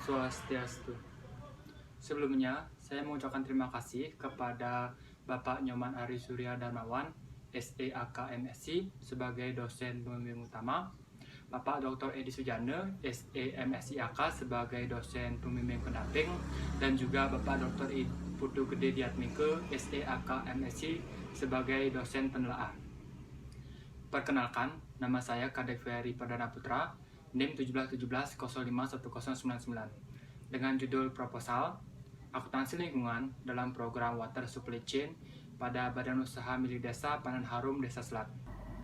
Swastiastu. Sebelumnya, saya mengucapkan terima kasih kepada Bapak Nyoman Ari Surya Darmawan, SEAK MSc, sebagai dosen pembimbing utama, Bapak Dr. Edi Sujana, SEMSI AK, sebagai dosen pembimbing pendamping, dan juga Bapak Dr. Putu Gede Diatmike, SEAK MSc, sebagai dosen penelaah. Perkenalkan, nama saya Kadek Ferry Perdana Putra, NIM 1717051099, dengan judul proposal Akuntansi Lingkungan dalam program Water Supply Chain pada Badan Usaha Milik Desa Panen Harum Desa Selat.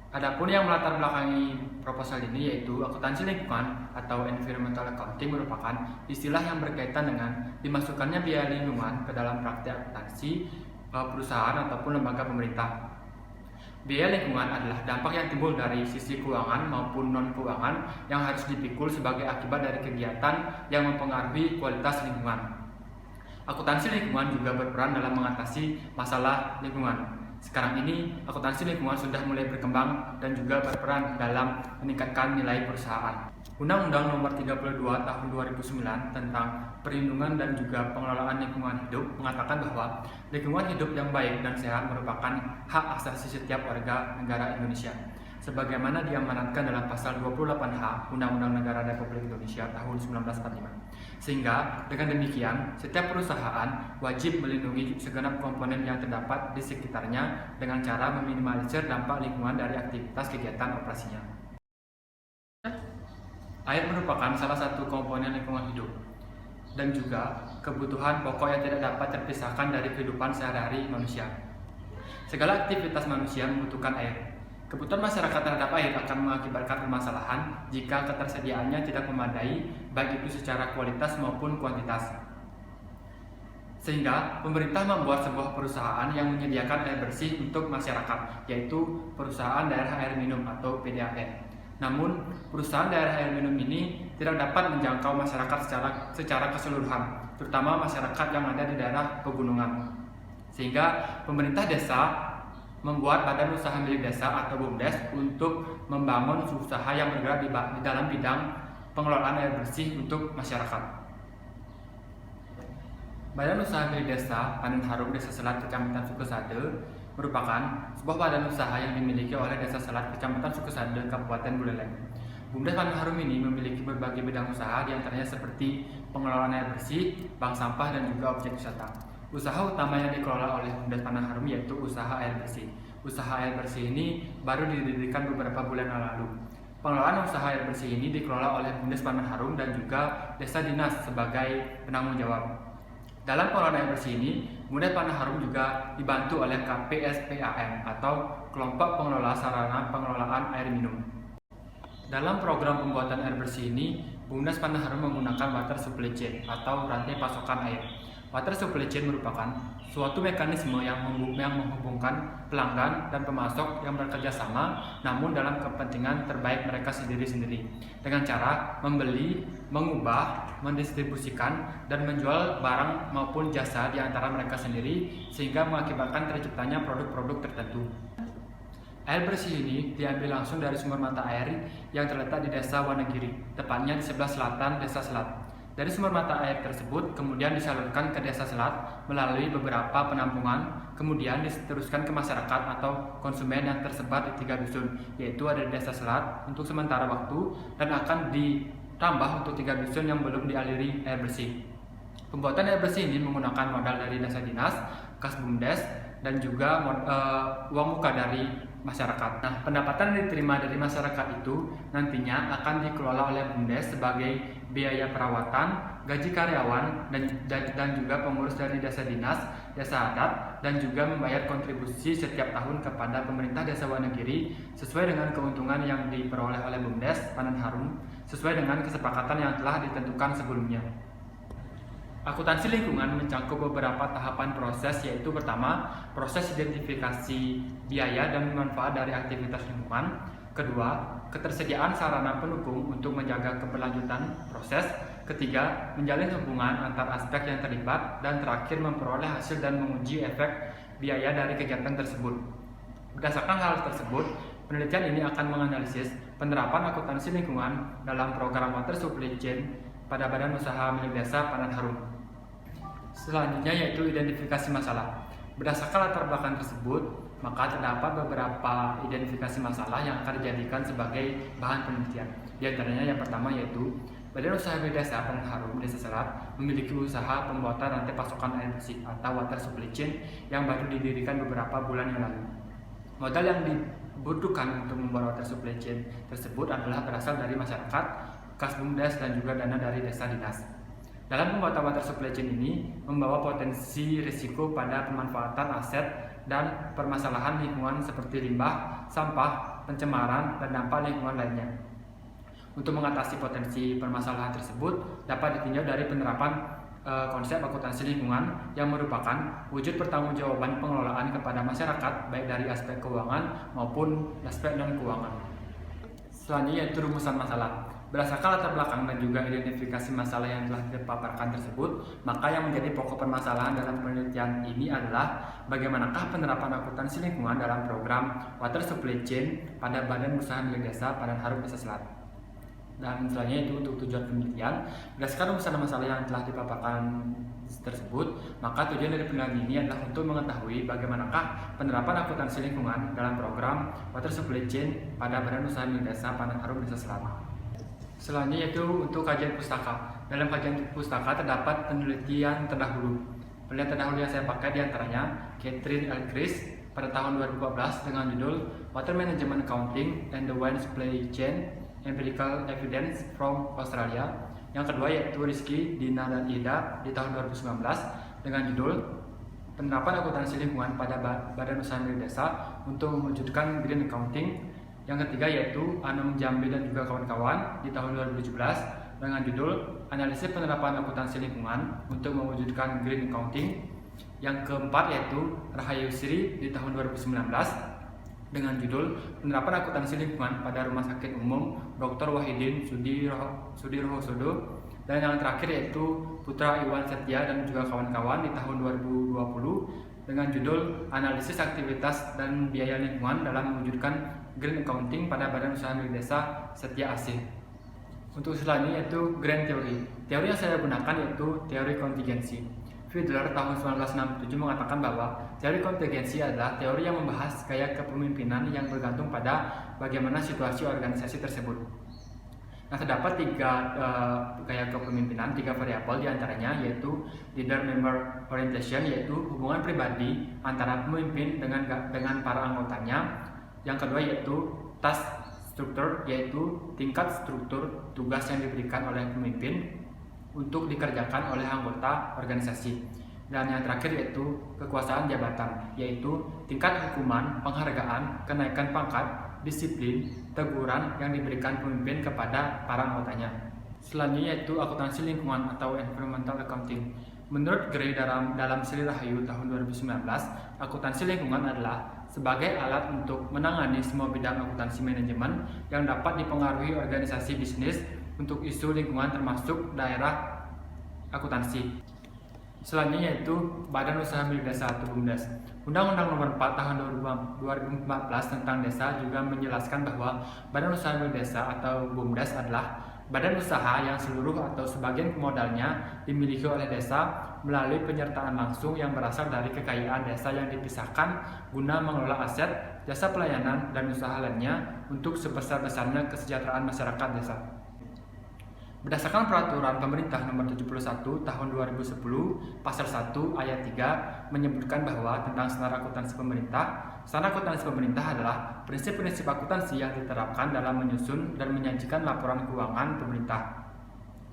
Adapun yang melatar belakangi proposal ini yaitu akuntansi lingkungan atau environmental accounting merupakan istilah yang berkaitan dengan dimasukkannya biaya lingkungan ke dalam praktik akuntansi perusahaan ataupun lembaga pemerintah. Biaya lingkungan adalah dampak yang timbul dari sisi keuangan maupun non-keuangan yang harus dipikul sebagai akibat dari kegiatan yang mempengaruhi kualitas lingkungan. Akuntansi lingkungan juga berperan dalam mengatasi masalah lingkungan. Sekarang ini, akuntansi lingkungan sudah mulai berkembang dan juga berperan dalam meningkatkan nilai perusahaan. Undang-Undang Nomor 32 Tahun 2009 tentang Perlindungan dan juga Pengelolaan Lingkungan Hidup mengatakan bahwa lingkungan hidup yang baik dan sehat merupakan hak asasi setiap warga negara Indonesia, sebagaimana diamanatkan dalam pasal 28H Undang-Undang Negara Republik Indonesia tahun 1945. Sehingga dengan demikian, setiap perusahaan wajib melindungi segenap komponen yang terdapat di sekitarnya dengan cara meminimalisir dampak lingkungan dari aktivitas kegiatan operasinya. Air merupakan salah satu komponen lingkungan hidup dan juga kebutuhan pokok yang tidak dapat terpisahkan dari kehidupan sehari-hari manusia. Segala aktivitas manusia membutuhkan air. Kebutuhan masyarakat terhadap air akan mengakibatkan permasalahan jika ketersediaannya tidak memadai, baik itu secara kualitas maupun kuantitas. Sehingga pemerintah membuat sebuah perusahaan yang menyediakan air bersih untuk masyarakat, yaitu Perusahaan Daerah Air Minum atau PDAM. Namun, perusahaan daerah air minum ini tidak dapat menjangkau masyarakat secara keseluruhan, terutama masyarakat yang ada di daerah pegunungan. Sehingga pemerintah desa membuat Badan Usaha Milik Desa atau BUMDes untuk membangun usaha yang bergerak di dalam bidang pengelolaan air bersih untuk masyarakat. Badan Usaha Milik Desa Panen Harum Desa Selat Kecamatan Sukesade merupakan sebuah badan usaha yang dimiliki oleh Desa Selat Kecamatan Sukesade Kabupaten Buleleng. BUMDes Panen Harum ini memiliki berbagai bidang usaha, diantaranya seperti pengelolaan air bersih, bank sampah, dan juga objek wisata. Usaha utama yang dikelola oleh BUMDes Panen Harum yaitu usaha air bersih. Usaha air bersih ini baru didirikan beberapa bulan lalu. Pengelolaan usaha air bersih ini dikelola oleh BUMDes Panen Harum dan juga Desa Dinas sebagai penanggung jawab. Dalam pengelolaan air bersih ini, BUMDes Panen Harum juga dibantu oleh KPSPAM atau Kelompok Pengelola Sarana Pengelolaan Air Minum. Dalam program pembuatan air bersih ini, BUMDes Panen Harum menggunakan water supply chain atau rantai pasokan air. Water supply chain merupakan suatu mekanisme yang menghubungkan pelanggan dan pemasok yang bekerja sama, namun dalam kepentingan terbaik mereka sendiri-sendiri, dengan cara membeli, mengubah, mendistribusikan, dan menjual barang maupun jasa di antara mereka sendiri, sehingga mengakibatkan terciptanya produk-produk tertentu. Air bersih ini diambil langsung dari sumber mata air yang terletak di Desa Wonogiri, tepatnya di sebelah selatan Desa Selat. Dari sumber mata air tersebut kemudian disalurkan ke Desa Selat melalui beberapa penampungan, kemudian diteruskan ke masyarakat atau konsumen yang tersebar di 3 dusun, yaitu ada di Desa Selat untuk sementara waktu dan akan ditambah untuk 3 dusun yang belum dialiri air bersih. Pembuatan air bersih ini menggunakan modal dari Desa Dinas, kas BUMDes, dan juga uang muka dari masyarakat. Nah, pendapatan yang diterima dari masyarakat itu nantinya akan dikelola oleh BUMDes sebagai biaya perawatan, gaji karyawan, dan juga pengurus dari Desa Dinas, Desa Adat, dan juga membayar kontribusi setiap tahun kepada pemerintah Desa Wonogiri sesuai dengan keuntungan yang diperoleh oleh BUMDes Panen Harum sesuai dengan kesepakatan yang telah ditentukan sebelumnya. Akuntansi lingkungan mencakup beberapa tahapan proses, yaitu pertama, proses identifikasi biaya dan manfaat dari aktivitas lingkungan. Kedua, ketersediaan sarana pendukung untuk menjaga keberlanjutan proses. Ketiga, menjalin hubungan antar aspek yang terlibat. Dan terakhir, memperoleh hasil dan menguji efek biaya dari kegiatan tersebut. Berdasarkan hal tersebut, penelitian ini akan menganalisis penerapan akuntansi lingkungan dalam program Water Supply Chain pada Badan Usaha Milik Desa Padan Harum. Selanjutnya yaitu identifikasi masalah. Berdasarkan latar belakang tersebut, maka terdapat beberapa identifikasi masalah yang akan dijadikan sebagai bahan penelitian. Di antaranya yang pertama yaitu Badan Usaha Milik Desa Padan Harum Desa Selat memiliki usaha pembuatan rantai pasokan air bersih atau water supply chain yang baru didirikan beberapa bulan yang lalu. Modal yang dibutuhkan untuk membuat water supply chain tersebut adalah berasal dari masyarakat, kas BUMDes, dan juga dana dari desa dinas. Dalam pembuatan water supply chain ini membawa potensi risiko pada pemanfaatan aset dan permasalahan lingkungan seperti limbah, sampah, pencemaran, dan dampak lingkungan lainnya. Untuk mengatasi potensi permasalahan tersebut dapat ditinjau dari penerapan konsep akuntansi lingkungan yang merupakan wujud pertanggungjawaban pengelolaan kepada masyarakat baik dari aspek keuangan maupun aspek non-keuangan. Selanjutnya yaitu rumusan masalah. Berdasarkan latar belakang dan juga identifikasi masalah yang telah dipaparkan tersebut, maka yang menjadi pokok permasalahan dalam penelitian ini adalah bagaimanakah penerapan akuntansi lingkungan dalam program water supply chain pada Badan Usaha Milik Desa Padan Harum Desa Selat. Dan selanjutnya itu untuk tujuan penelitian, berdasarkan rumusan masalah yang telah dipaparkan tersebut, maka tujuan dari penelitian ini adalah untuk mengetahui bagaimanakah penerapan akuntansi lingkungan dalam program water supply chain pada Badan Usaha Milik Desa Padan Harum Desa Selat. Selanjutnya yaitu untuk kajian pustaka. Dalam kajian pustaka terdapat penelitian terdahulu. Penelitian terdahulu yang saya pakai diantaranya Catherine L. Chris pada tahun 2014 dengan judul Water Management Accounting and the Wine Supply Chain Empirical Evidence from Australia. Yang kedua yaitu Rizky, Dina, dan Ida di tahun 2019 dengan judul Penerapan Akuntansi Lingkungan pada Badan Usaha Milik Desa untuk mewujudkan Green Accounting. Yang ketiga yaitu Anum Jambi dan juga kawan-kawan di tahun 2017 dengan judul Analisis Penerapan Akuntansi Lingkungan untuk mewujudkan Green Accounting. Yang keempat yaitu Rahayu Sri di tahun 2019 dengan judul Penerapan Akuntansi Lingkungan pada Rumah Sakit Umum Dr. Wahidin Sudirohosodo. Dan yang terakhir yaitu Putra Iwan Setia dan juga kawan-kawan di tahun 2020 dengan judul Analisis Aktivitas dan Biaya Lingkungan dalam mewujudkan Green Accounting pada Badan Usaha Milik Desa Setia Asih. Untuk selanjutnya yaitu Grand Theory. Teori yang saya gunakan yaitu teori kontingensi. Fiedler tahun 1967 mengatakan bahwa teori kontingensi adalah teori yang membahas gaya kepemimpinan yang bergantung pada bagaimana situasi organisasi tersebut. Nah, terdapat tiga gaya kepemimpinan, tiga variabel diantaranya yaitu leader-member orientation, yaitu hubungan pribadi antara pemimpin dengan para anggotanya. Yang kedua yaitu task structure, yaitu tingkat struktur tugas yang diberikan oleh pemimpin untuk dikerjakan oleh anggota organisasi. Dan yang terakhir yaitu kekuasaan jabatan, yaitu tingkat hukuman, penghargaan, kenaikan pangkat, disiplin, teguran yang diberikan pemimpin kepada para anggotanya. Selanjutnya yaitu akuntansi lingkungan atau environmental accounting. Menurut Gray dalam Sri Rahayu tahun 2019, akuntansi lingkungan adalah sebagai alat untuk menangani semua bidang akuntansi manajemen yang dapat dipengaruhi organisasi bisnis untuk isu lingkungan termasuk daerah akuntansi. Selanjutnya yaitu Badan Usaha Milik Desa atau BUMDes. Undang-Undang Nomor 4 Tahun 2014 tentang Desa juga menjelaskan bahwa Badan Usaha Milik Desa atau BUMDes adalah badan usaha yang seluruh atau sebagian modalnya dimiliki oleh desa melalui penyertaan langsung yang berasal dari kekayaan desa yang dipisahkan guna mengelola aset, jasa pelayanan, dan usaha lainnya untuk sebesar-besarnya kesejahteraan masyarakat desa. Berdasarkan Peraturan Pemerintah Nomor 71 Tahun 2010 Pasal 1 Ayat 3 menyebutkan bahwa tentang standar akuntansi pemerintah. Standar akuntansi pemerintah adalah prinsip-prinsip akuntansi yang diterapkan dalam menyusun dan menyajikan laporan keuangan pemerintah.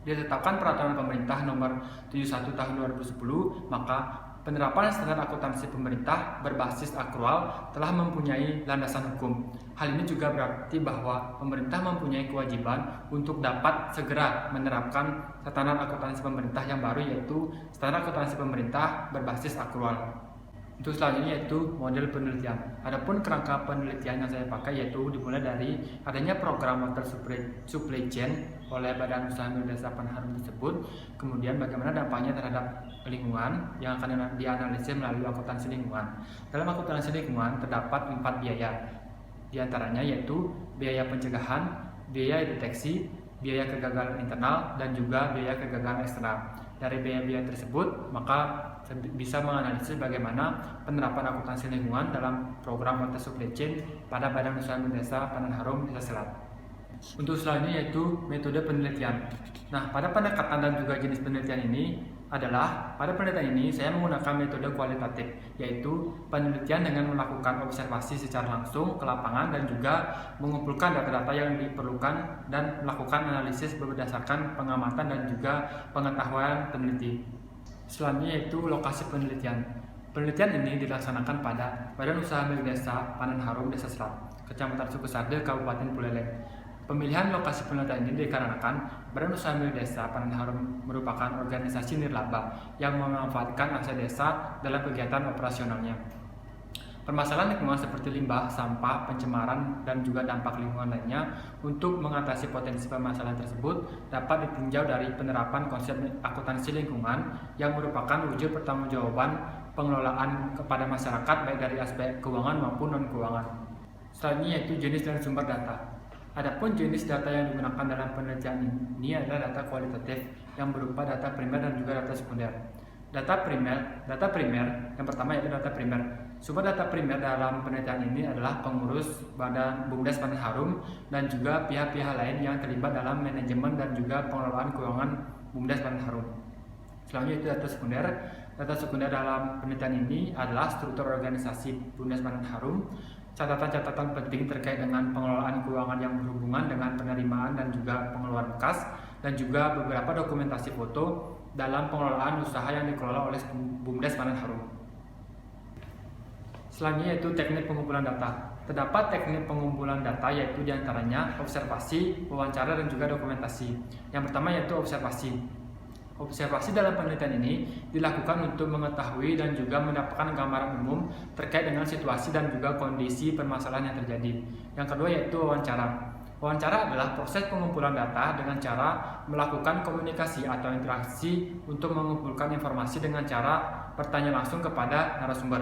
Ditetapkan Peraturan Pemerintah Nomor 71 Tahun 2010, maka penerapan standar akuntansi pemerintah berbasis akrual telah mempunyai landasan hukum. Hal ini juga berarti bahwa pemerintah mempunyai kewajiban untuk dapat segera menerapkan standar akuntansi pemerintah yang baru, yaitu standar akuntansi pemerintah berbasis akrual. Untuk selanjutnya yaitu model penelitian. Adapun kerangka penelitian yang saya pakai yaitu dimulai dari adanya program water supply chain oleh Badan Usaha Milik Desa Padan Harum tersebut, kemudian bagaimana dampaknya terhadap lingkungan yang akan dianalisis melalui akuntansi lingkungan. Dalam akuntansi lingkungan terdapat 4 biaya, di antaranya yaitu biaya pencegahan, biaya deteksi, biaya kegagalan internal, dan juga biaya kegagalan eksternal. Dari biaya-biaya tersebut, maka bisa menganalisis bagaimana penerapan akuntansi lingkungan dalam program Water Supply Chain pada Badan Usaha Milik Desa Panen Harum Desa Selat. Untuk selanjutnya yaitu metode penelitian. Nah, pada pendekatan dan juga jenis penelitian ini pada penelitian ini saya menggunakan metode kualitatif, yaitu penelitian dengan melakukan observasi secara langsung ke lapangan dan juga mengumpulkan data-data yang diperlukan dan melakukan analisis berdasarkan pengamatan dan juga pengetahuan peneliti. Selanjutnya yaitu lokasi penelitian. Penelitian ini dilaksanakan pada Badan Usaha Milik Desa Panen Harum Desa Selat, Kecamatan Sukusade, Kabupaten Buleleng. Pemilihan lokasi penelitian ini dikarenakan Badan Usaha Milik Desa Panen Harum merupakan organisasi nirlaba yang memanfaatkan aset desa dalam kegiatan operasionalnya. Permasalahan lingkungan seperti limbah, sampah, pencemaran, dan juga dampak lingkungan lainnya untuk mengatasi potensi permasalahan tersebut dapat ditinjau dari penerapan konsep akuntansi lingkungan yang merupakan wujud pertanggungjawaban pengelolaan kepada masyarakat baik dari aspek keuangan maupun non-keuangan. Selanjutnya yaitu jenis dan sumber data. Adapun jenis data yang digunakan dalam penelitian ini adalah data kualitatif yang berupa data primer dan juga data sekunder. Data primer yang pertama yaitu data primer. Sumber data primer dalam penelitian ini adalah pengurus Badan BUMDes Panen Harum dan juga pihak-pihak lain yang terlibat dalam manajemen dan juga pengelolaan keuangan BUMDes Panen Harum. Selanjutnya itu data sekunder. Data sekunder dalam penelitian ini adalah struktur organisasi BUMDes Panen Harum, catatan-catatan penting terkait dengan pengelolaan keuangan yang berhubungan dengan penerimaan dan juga pengeluaran kas, dan juga beberapa dokumentasi foto dalam pengelolaan usaha yang dikelola oleh BUMDes Panen Harum. Selanjutnya yaitu teknik pengumpulan data. Terdapat teknik pengumpulan data yaitu diantaranya observasi, wawancara, dan juga dokumentasi. Yang pertama yaitu observasi. Observasi dalam penelitian ini dilakukan untuk mengetahui dan juga mendapatkan gambaran umum terkait dengan situasi dan juga kondisi permasalahan yang terjadi. Yang kedua yaitu wawancara. Wawancara adalah proses pengumpulan data dengan cara melakukan komunikasi atau interaksi untuk mengumpulkan informasi dengan cara bertanya langsung kepada narasumber.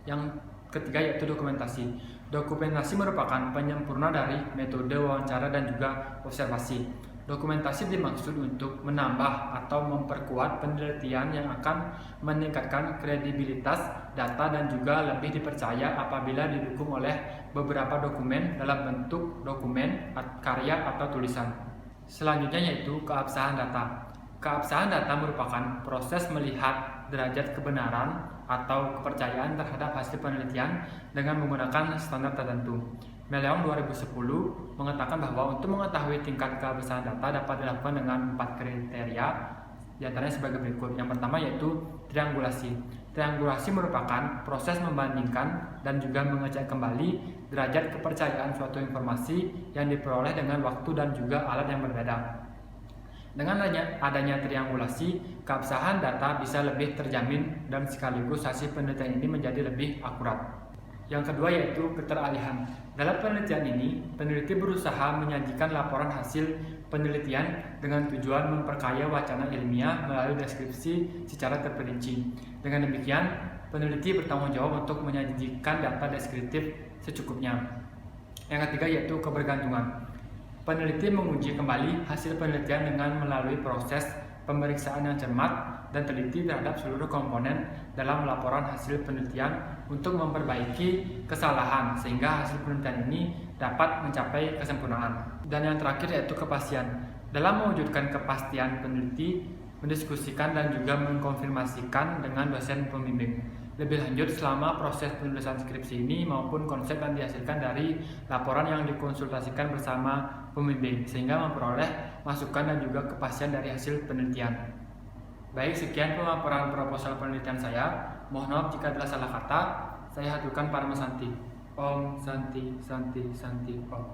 Yang ketiga yaitu dokumentasi. Dokumentasi merupakan penyempurna dari metode wawancara dan juga observasi. Dokumentasi dimaksud untuk menambah atau memperkuat penelitian yang akan meningkatkan kredibilitas data dan juga lebih dipercaya apabila didukung oleh beberapa dokumen dalam bentuk dokumen, karya, atau tulisan. Selanjutnya yaitu keabsahan data. Keabsahan data merupakan proses melihat derajat kebenaran atau kepercayaan terhadap hasil penelitian dengan menggunakan standar tertentu. Meleong 2010 mengatakan bahwa untuk mengetahui tingkat keabsahan data dapat dilakukan dengan 4 kriteria, diantaranya sebagai berikut. Yang pertama yaitu triangulasi. Triangulasi merupakan proses membandingkan dan juga mengecek kembali derajat kepercayaan suatu informasi yang diperoleh dengan waktu dan juga alat yang berbeda. Dengan adanya triangulasi, keabsahan data bisa lebih terjamin dan sekaligus hasil penelitian ini menjadi lebih akurat. Yang kedua yaitu keteralihan. Dalam penelitian ini, peneliti berusaha menyajikan laporan hasil penelitian dengan tujuan memperkaya wacana ilmiah melalui deskripsi secara terperinci. Dengan demikian, peneliti bertanggung jawab untuk menyajikan data deskriptif secukupnya. Yang ketiga yaitu kebergantungan. Peneliti menguji kembali hasil penelitian dengan melalui proses pemeriksaan yang cermat dan teliti terhadap seluruh komponen dalam laporan hasil penelitian untuk memperbaiki kesalahan sehingga hasil penelitian ini dapat mencapai kesempurnaan. Dan yang terakhir yaitu kepastian. Dalam mewujudkan kepastian, peneliti mendiskusikan dan juga mengkonfirmasikan dengan dosen pembimbing. Lebih lanjut selama proses penulisan skripsi ini maupun konsep yang dihasilkan dari laporan yang dikonsultasikan bersama pembimbing sehingga memperoleh masukan dan juga kepastian dari hasil penelitian. Baik, sekian pemaparan proposal penelitian saya. Mohon maaf jika ada salah kata. Saya haturkan Parama Santi. Om Santi Santi Santi Om.